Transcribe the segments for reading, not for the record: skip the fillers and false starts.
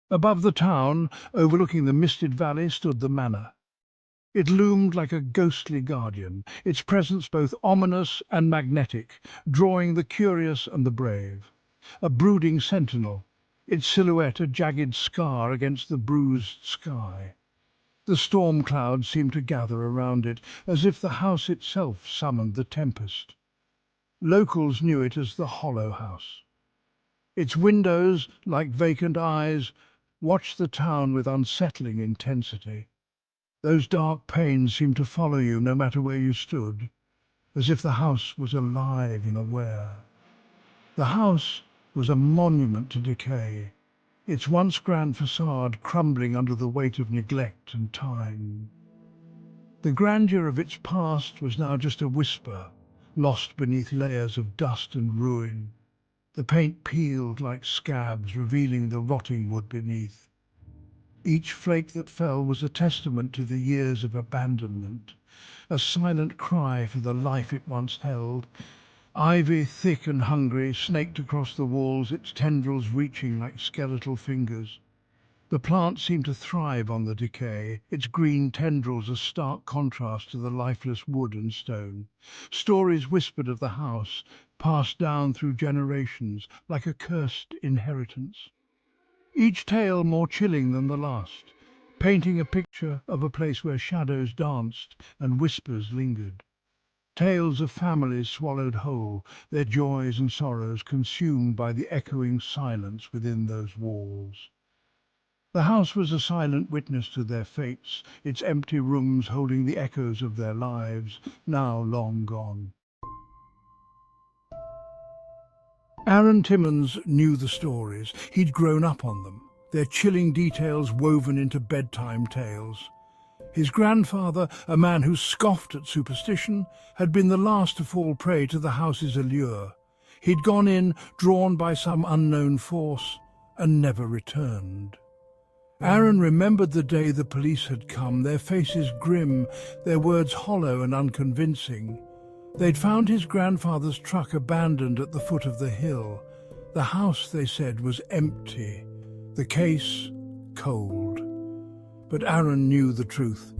Above the town, overlooking the misted valley, stood the manor. It loomed like a ghostly guardian, its presence both ominous and magnetic, drawing the curious and the brave. A brooding sentinel, its silhouette a jagged scar against the bruised sky. The storm clouds seemed to gather around it, as if the house itself summoned the tempest. Locals knew it as the Hollow House. Its windows, like vacant eyes, watched the town with unsettling intensity. Those dark panes seemed to follow you no matter where you stood, as if the house was alive and aware. The house was a monument to decay, its once grand facade crumbling under the weight of neglect and time. The grandeur of its past was now just a whisper, lost beneath layers of dust and ruin. The paint peeled like scabs, revealing the rotting wood beneath. Each flake that fell was a testament to the years of abandonment, a silent cry for the life it once held. Ivy, thick and hungry, snaked across the walls, its tendrils reaching like skeletal fingers. The plant seemed to thrive on the decay, its green tendrils a stark contrast to the lifeless wood and stone. Stories whispered of the house, passed down through generations, like a cursed inheritance. Each tale more chilling than the last, painting a picture of a place where shadows danced and whispers lingered. Tales of families swallowed whole, their joys and sorrows consumed by the echoing silence within those walls. The house was a silent witness to their fates, its empty rooms holding the echoes of their lives, now long gone. Aaron Timmons knew the stories. He'd grown up on them, their chilling details woven into bedtime tales. His grandfather, a man who scoffed at superstition, had been the last to fall prey to the house's allure. He'd gone in, drawn by some unknown force, and never returned. Aaron remembered the day the police had come, their faces grim, their words hollow and unconvincing. They'd found his grandfather's truck abandoned at the foot of the hill. The house, they said, was empty, the case cold. But Aaron knew the truth.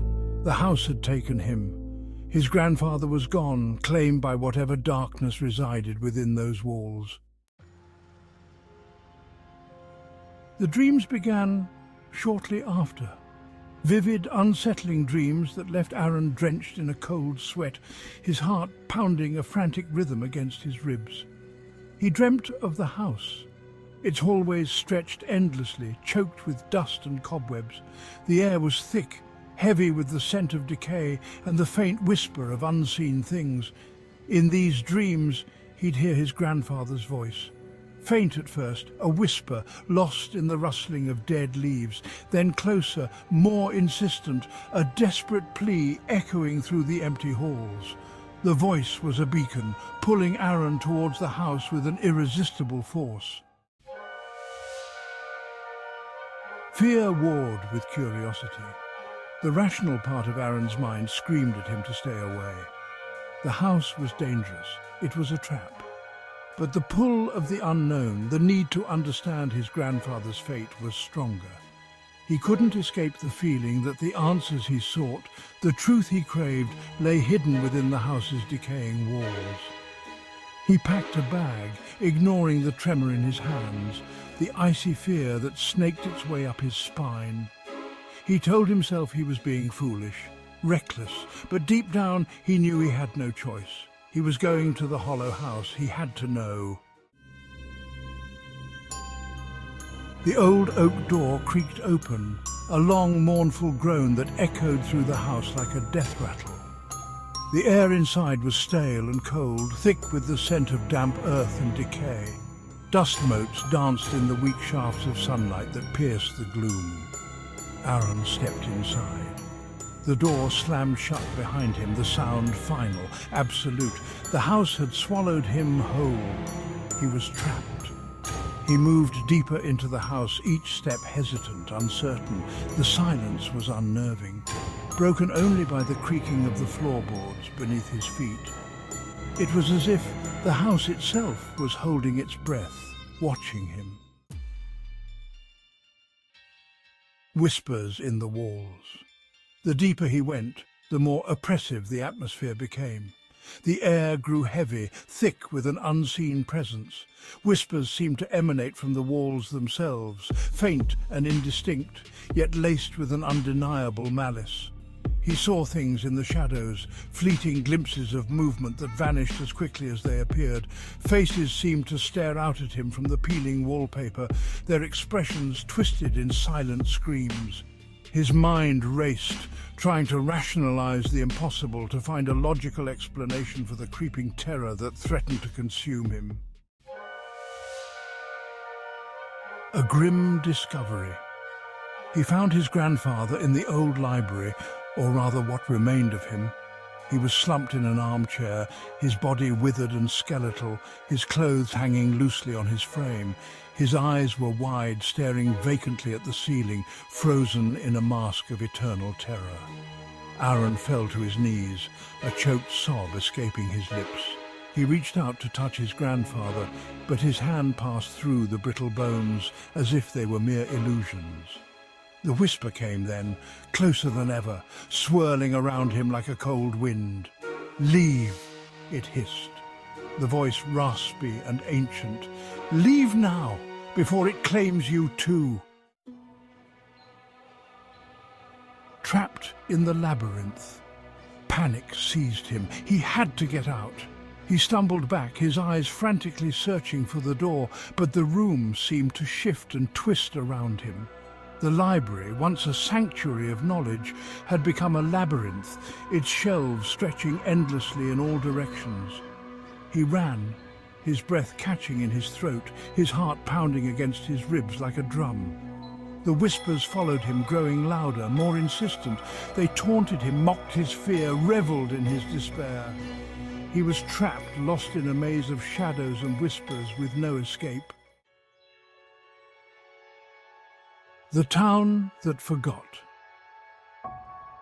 The house had taken him. His grandfather was gone, claimed by whatever darkness resided within those walls. The dreams began shortly after. Vivid, unsettling dreams that left Aaron drenched in a cold sweat, his heart pounding a frantic rhythm against his ribs. He dreamt of the house. Its hallways stretched endlessly, choked with dust and cobwebs. The air was thick, heavy with the scent of decay and the faint whisper of unseen things. In these dreams, he'd hear his grandfather's voice. Faint at first, a whisper, lost in the rustling of dead leaves. Then closer, more insistent, a desperate plea echoing through the empty halls. The voice was a beacon, pulling Aaron towards the house with an irresistible force. Fear warred with curiosity. The rational part of Aaron's mind screamed at him to stay away. The house was dangerous. It was a trap. But the pull of the unknown, the need to understand his grandfather's fate, was stronger. He couldn't escape the feeling that the answers he sought, the truth he craved, lay hidden within the house's decaying walls. He packed a bag, ignoring the tremor in his hands, the icy fear that snaked its way up his spine. He told himself he was being foolish, reckless, but deep down he knew he had no choice. He was going to the Hollow House. He had to know. The old oak door creaked open, a long, mournful groan that echoed through the house like a death rattle. The air inside was stale and cold, thick with the scent of damp earth and decay. Dust motes danced in the weak shafts of sunlight that pierced the gloom. Aaron stepped inside. The door slammed shut behind him, the sound final, absolute. The house had swallowed him whole. He was trapped. He moved deeper into the house, each step hesitant, uncertain. The silence was unnerving, broken only by the creaking of the floorboards beneath his feet. It was as if the house itself was holding its breath, watching him. whispers in the walls. The deeper he went, the more oppressive the atmosphere became. The air grew heavy, thick with an unseen presence. Whispers seemed to emanate from the walls themselves, faint and indistinct, yet laced with an undeniable malice. He saw things in the shadows, fleeting glimpses of movement that vanished as quickly as they appeared. Faces seemed to stare out at him from the peeling wallpaper, their expressions twisted in silent screams. His mind raced, trying to rationalize the impossible, to find a logical explanation for the creeping terror that threatened to consume him. A grim discovery. He found his grandfather in the old library, or rather what remained of him. He was slumped in an armchair, his body withered and skeletal, his clothes hanging loosely on his frame. His eyes were wide, staring vacantly at the ceiling, frozen in a mask of eternal terror. Aaron fell to his knees, a choked sob escaping his lips. He reached out to touch his grandfather, but his hand passed through the brittle bones as if they were mere illusions. The whisper came then, closer than ever, swirling around him like a cold wind. "Leave," it hissed, the voice raspy and ancient. "Leave now, before it claims you too." Trapped in the labyrinth, panic seized him. He had to get out. He stumbled back, his eyes frantically searching for the door, but the room seemed to shift and twist around him. The library, once a sanctuary of knowledge, had become a labyrinth, its shelves stretching endlessly in all directions. He ran, his breath catching in his throat, his heart pounding against his ribs like a drum. The whispers followed him, growing louder, more insistent. They taunted him, mocked his fear, revelled in his despair. He was trapped, lost in a maze of shadows and whispers with no escape. The town that forgot.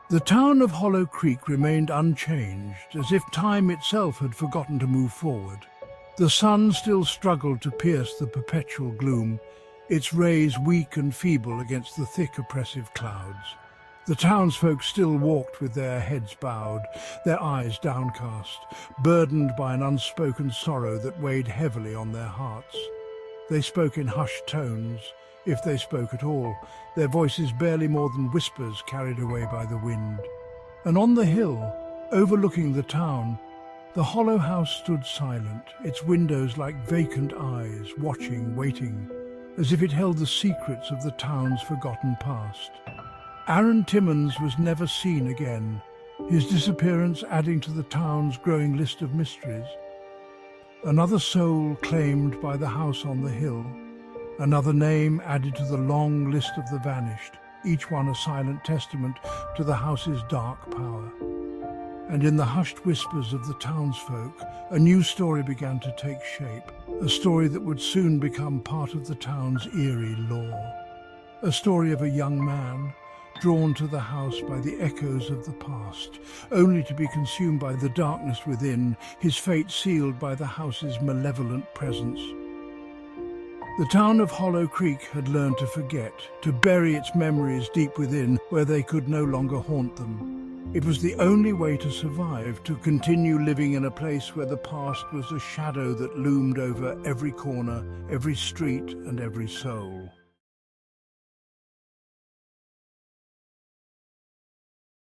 The town of Hollow Creek remained unchanged, as if time itself had forgotten to move forward. The sun still struggled to pierce the perpetual gloom, its rays weak and feeble against the thick oppressive clouds. The townsfolk still walked with their heads bowed, their eyes downcast, burdened by an unspoken sorrow that weighed heavily on their hearts. They spoke in hushed tones, if they spoke at all, their voices barely more than whispers carried away by the wind. And on the hill, overlooking the town, the hollow house stood silent, its windows like vacant eyes, watching, waiting, as if it held the secrets of the town's forgotten past. Aaron Timmons was never seen again, his disappearance adding to the town's growing list of mysteries. Another soul claimed by the house on the hill, another name added to the long list of the vanished, each one a silent testament to the house's dark power. And in the hushed whispers of the townsfolk, a new story began to take shape, a story that would soon become part of the town's eerie lore. A story of a young man, drawn to the house by the echoes of the past, only to be consumed by the darkness within, his fate sealed by the house's malevolent presence. The town of Hollow Creek had learned to forget, to bury its memories deep within where they could no longer haunt them. It was the only way to survive, to continue living in a place where the past was a shadow that loomed over every corner, every street, and every soul.